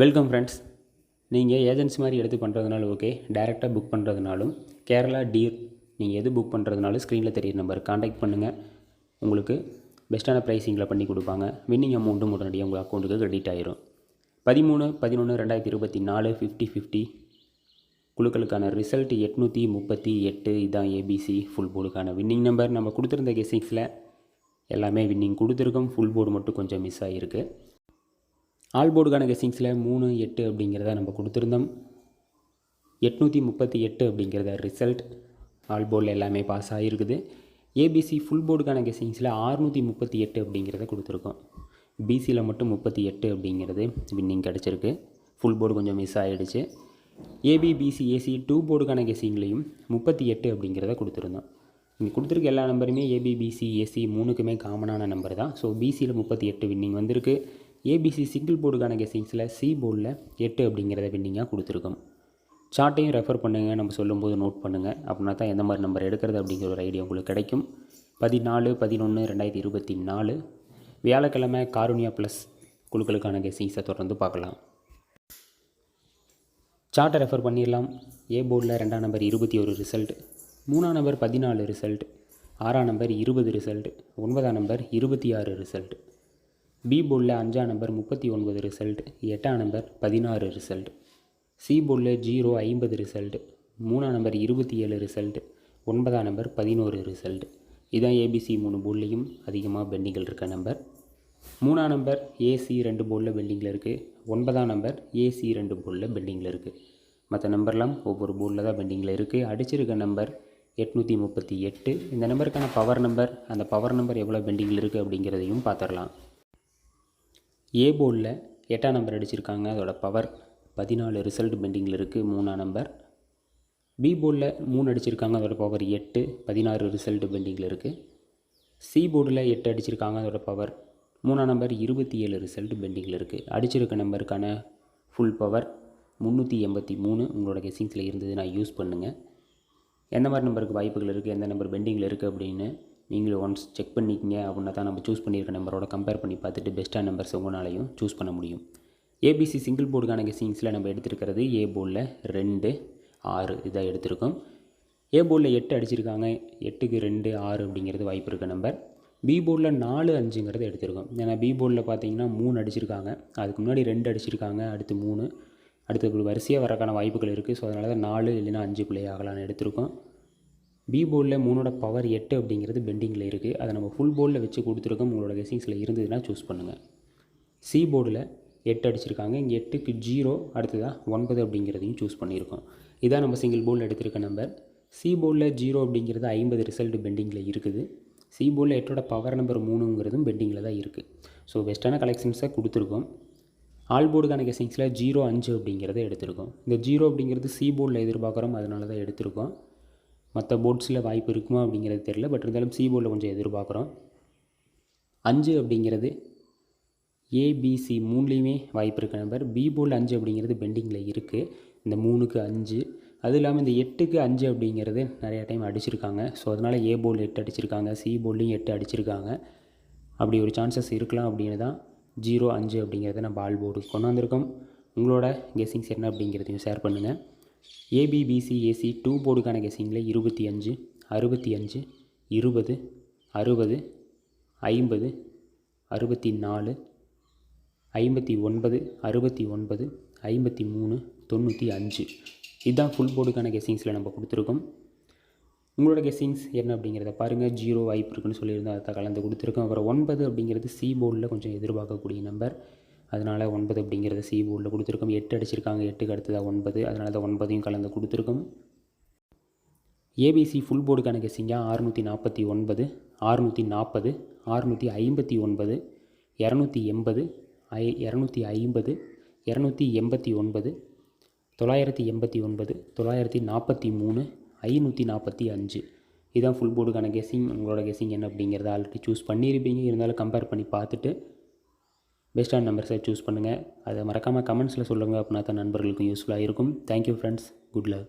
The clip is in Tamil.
Welcome friends. நீங்கள் ஏஜென்சி மாதிரி எடுத்து பண்ணுறதுனாலும் ஓகே, டைரெக்டாக புக் பண்ணுறதுனாலும் கேரளா டீர் நீங்கள் எது புக் பண்ணுறதுனாலும் ஸ்க்ரீனில் தெரியிற நம்பர் காண்டாக்ட் பண்ணுங்கள். உங்களுக்கு பெஸ்ட்டான ப்ரைஸிங்கில் பண்ணி கொடுப்பாங்க. வின்னிங் அமௌண்ட்டும் உடனடியாக உங்கள் அக்கௌண்ட்டுக்கு கிரெடிட் ஆயிரும். 13/11/2024 50-50 குழுக்களுக்கான ரிசல்ட் 838. இதுதான் ஏபிசி ஃபுல் போர்டுக்கான வின்னிங் நம்பர். நம்ம கொடுத்துருந்த கெஸ்ஸிங்ஸில் எல்லாமே வின்னிங் கொடுத்துருக்கோம். ஃபுல் போர்டு மட்டும் கொஞ்சம் மிஸ் ஆகிருக்கு. ஆல் போர்டுக்கான கெஸ்ஸிங்ஸில் 3-8 அப்படிங்கிறத நம்ம கொடுத்துருந்தோம். 838 அப்படிங்கிறத ரிசல்ட். ஆல் போர்டில் எல்லாமே பாஸ் ஆகிருக்குது. ஏபிசி ஃபுல் போர்டுக்கான கெஸ்ஸிங்ஸில் 638 அப்படிங்கிறத கொடுத்துருக்கோம். பிசியில் மட்டும் 38 அப்படிங்கிறது வின்னிங் கிடச்சிருக்கு. ஃபுல் போர்டு கொஞ்சம் மிஸ் ஆகிடுச்சு. ஏபிபிசி ஏசி 2 போர்டுக்கான கெஸ்ஸிங்லேயும் 38 அப்படிங்கிறத கொடுத்துருந்தோம். இங்கே கொடுத்துருக்க எல்லா நம்பருமே ஏபிபிசி ஏசி 3க்குமே காமனான நம்பர் தான். ஸோ பிசியில் 38 வின்னிங் வந்திருக்கு. ஏபிசி சிங்கிள் போர்டுக்கான கெஸ்ஸிங்ஸில் சி போர்டில் 8 அப்படிங்கிறத வின்னிங்காக கொடுத்துருக்கோம். சார்ட்டையும் ரெஃபர் பண்ணுங்கள், நம்ம சொல்லும்போது நோட் பண்ணுங்கள். அப்படின்னா தான் எந்த மாதிரி நம்பர் எடுக்கிறது அப்படிங்கிற ஒரு ஐடியா உங்களுக்கு கிடைக்கும். 14/11/2024 வியாழக்கிழமை காருண்யா ப்ளஸ் குழுக்களுக்கான கெஸ்ஸிங்ஸை தொடர்ந்து பார்க்கலாம். சார்ட்டை ரெஃபர் பண்ணிடலாம். ஏ போர்டில் 2ஆம் நம்பர் 21 ரிசல்ட், 3ஆம் நம்பர் 14 ரிசல்ட், 6ஆம் நம்பர் 20 ரிசல்ட், 9ஆம் நம்பர் 26 ரிசல்ட். பி போர்டில் 5ஆம் நம்பர் 39 ரிசல்ட், 8ஆம் நம்பர் 16 ரிசல்ட். சி போர்டில் 0-50 ரிசல்ட், 3ஆம் நம்பர் 27 ரிசல்ட், 9ஆம் நம்பர் 11 ரிசல்ட். இதுதான் ஏபிசி 3 போர்ட்லேயும் அதிகமாக பெண்டிங்கில் இருக்க நம்பர். 3ஆம் நம்பர் ஏசி 2 போர்டில் பெண்டிங்கில் இருக்குது. 9ஆம் நம்பர் ஏசி 2 போர்டில் பெண்டிங்கில் இருக்குது. மற்ற நம்பர்லாம் ஒவ்வொரு போர்டில் தான் பெண்டிங்கில் இருக்குது. அடிச்சிருக்க நம்பர் 838. இந்த நம்பருக்கான பவர் நம்பர், அந்த பவர் நம்பர் எவ்வளோ பெண்டிங்கில் இருக்குது அப்படிங்கிறதையும் பார்த்துடலாம். ஏ போர்டில் 8ஆம் நம்பர் அடிச்சிருக்காங்க, அதோட பவர் 14 ரிசல்ட் பெண்டிங்கில் இருக்குது. 3ஆம் நம்பர். பி போர்டில் 3 அடிச்சிருக்காங்க, அதோட பவர் 8, 16 ரிசல்ட் பெண்டிங்கில் இருக்குது. சி போர்டில் 8 அடிச்சிருக்காங்க, அதோட பவர் 3ஆம் நம்பர் 27 ரிசல்ட் பெண்டிங்கில் இருக்குது. அடிச்சிருக்க நம்பருக்கான ஃபுல் பவர் 383. உங்களோட கெஸ்ஸிங்ஸில் இருந்ததுன்னா யூஸ் பண்ணுங்கள். எந்த மாதிரி நம்பருக்கு வாய்ப்புகள் இருக்குது, எந்த நம்பர் பெண்டிங்கில் இருக்குது அப்படின்னு நீங்களும் ஒன்ஸ் செக் பண்ணிக்கிங்க. அப்படின்னா தான் நம்ம சூஸ் பண்ணியிருக்க நம்பரோட கம்பேர் பண்ணி பார்த்துட்டு பெஸ்ட்டான நம்பர்ஸ் உங்களாலையும் சூஸ் பண்ண முடியும். ஏபிசி சிங்கிள் போர்டுக்கான கெஸ்ஸிங்ஸில் நம்ம எடுத்துருக்கிறது ஏ போர்டில் 2, 6 இதாக எடுத்திருக்கோம். ஏ போர்டில் 8 அடிச்சிருக்காங்க, 8க்கு 2, 6 அப்படிங்கிறது வாய்ப்பு இருக்க நம்பர். பி போர்டில் 4, 5ங்கிறது எடுத்திருக்கோம். ஏன்னா பி போர்டில் பார்த்தீங்கன்னா 3 அடிச்சிருக்காங்க, அதுக்கு முன்னாடி 2 அடிச்சிருக்காங்க, அடுத்து 3, அடுத்து வரிசையாக வரக்கான வாய்ப்புகள் இருக்குது. ஸோ அதனால தான் 4 இல்லைன்னா 5 பிளே ஆகலான்னு எடுத்திருக்கோம். பி போர்டில் 3ஓட பவர் 8 அப்படிங்கிறது பெண்டிங்கில் இருக்குது. அதை நம்ம ஃபுல் போர்டில் வச்சு கொடுத்துருக்கோம். உங்களோட கெஸ்ஸிங்ஸில் இருந்ததுன்னா சூஸ் பண்ணுங்கள். சி போர்டில் 8 அடிச்சிருக்காங்க, இங்கே 8க்கு 0, அடுத்ததாக 9 அப்படிங்கிறதையும் சூஸ் பண்ணியிருக்கோம். இதான் நம்ம சிங்கிள் போர்டில் எடுத்திருக்க நம்பர். சி போர்டில் 0 அப்படிங்கிறது 50 ரிசல்ட் பெண்டிங்கில் இருக்குது. சி போர்டில் 8ஓட பவர் நம்பர் 3ங்கிறதும் பெண்டிங்கில் தான் இருக்குது. ஸோ பெஸ்ட்டான கலெக்ஷன்ஸை கொடுத்துருக்கோம். ஆல் போர்டுக்கான கெஸ்ஸிங்ஸில் 0-5 அப்படிங்கிறத எடுத்திருக்கோம். இந்த 0 அப்படிங்கிறது சி போர்டில் எதிர்பார்க்குறோம், அதனால தான் எடுத்திருக்கோம். மற்ற போர்ட்ஸில் வாய்ப்பு இருக்குமா அப்படிங்கிறது தெரியல, பட் இருந்தாலும் சி போர்டில் கொஞ்சம் எதிர்பார்க்குறோம். 5 அப்படிங்கிறது ஏபிசி 3லேயுமே வாய்ப்பு இருக்க நம்பர். பி போர்டில் 5 அப்படிங்கிறது பெண்டிங்கில் இருக்குது. இந்த 3க்கு 5, அதுவும் இல்லாமல் இந்த 8க்கு 5 அப்படிங்கிறது நிறையா டைம் அடிச்சிருக்காங்க. ஸோ அதனால் ஏ போர்டில் 8 அடிச்சிருக்காங்க, சி போர்ட்லேயும் 8 அடிச்சிருக்காங்க. அப்படி ஒரு சான்சஸ் இருக்கலாம் அப்படின்னு தான் 0-5 அப்படிங்கிறத நம்ம ஆல் போர்டுக்கு கொண்டு வந்திருக்கோம். உங்களோட கெஸ்ஸிங்ஸ் என்ன அப்படிங்கிறதையும் ஷேர் பண்ணுங்கள். ஏபிபிசி ஏசி 2 போர்டுக்கான கெஸ்ஸிங்கில் 25, 65, 20, 60, 50, 64, 59, 69, 53, 95 இதுதான் ஃபுல் போர்டுக்கான கெஸ்ஸிங்ஸில் நம்ம கொடுத்துருக்கோம். உங்களோட கெஸ்ஸிங்ஸ் என்ன அப்படிங்கிறத பாருங்கள். 0 வாய்ப்பு இருக்குன்னு சொல்லியிருந்தோம், அதை கலந்து கொடுத்துருக்கோம். அப்புறம் 9 அப்படிங்கிறது சி போர்டில் கொஞ்சம் எதிர்பார்க்கக்கூடிய நம்பர், அதனால் 9 அப்படிங்கிறத சி போர்டில் கொடுத்துருக்கோம். 8 அடிச்சிருக்காங்க, 8க்கு அடுத்ததாக 9, அதனால தான் 9ஐயும் கலந்து கொடுத்துருக்கோம். ஏபிசி ஃபுல் போர்டுக்கான கெஸ்ஸிங்காக 649, 640, 659, 280, 250, 289, 989, 943, 545 இதுதான் ஃபுல் போர்டுக்கான கெஸ்ஸிங். உங்களோட கெஸ்ஸிங் என்ன அப்படிங்கிறத ஆல்ரெடி சூஸ் பண்ணியிருப்பீங்க. இருந்தாலும் கம்பேர் பண்ணி பார்த்துட்டு பெஸ்ட்டான நம்பர்ஸை சூஸ் பண்ணுங்கள். அதை மறக்காமல் கமெண்ட்ஸில் சொல்லுங்கள். அப்படின்னா தான் நண்பர்களுக்கும் யூஸ்ஃபுல்லாக இருக்கும். Thank you friends. Good luck.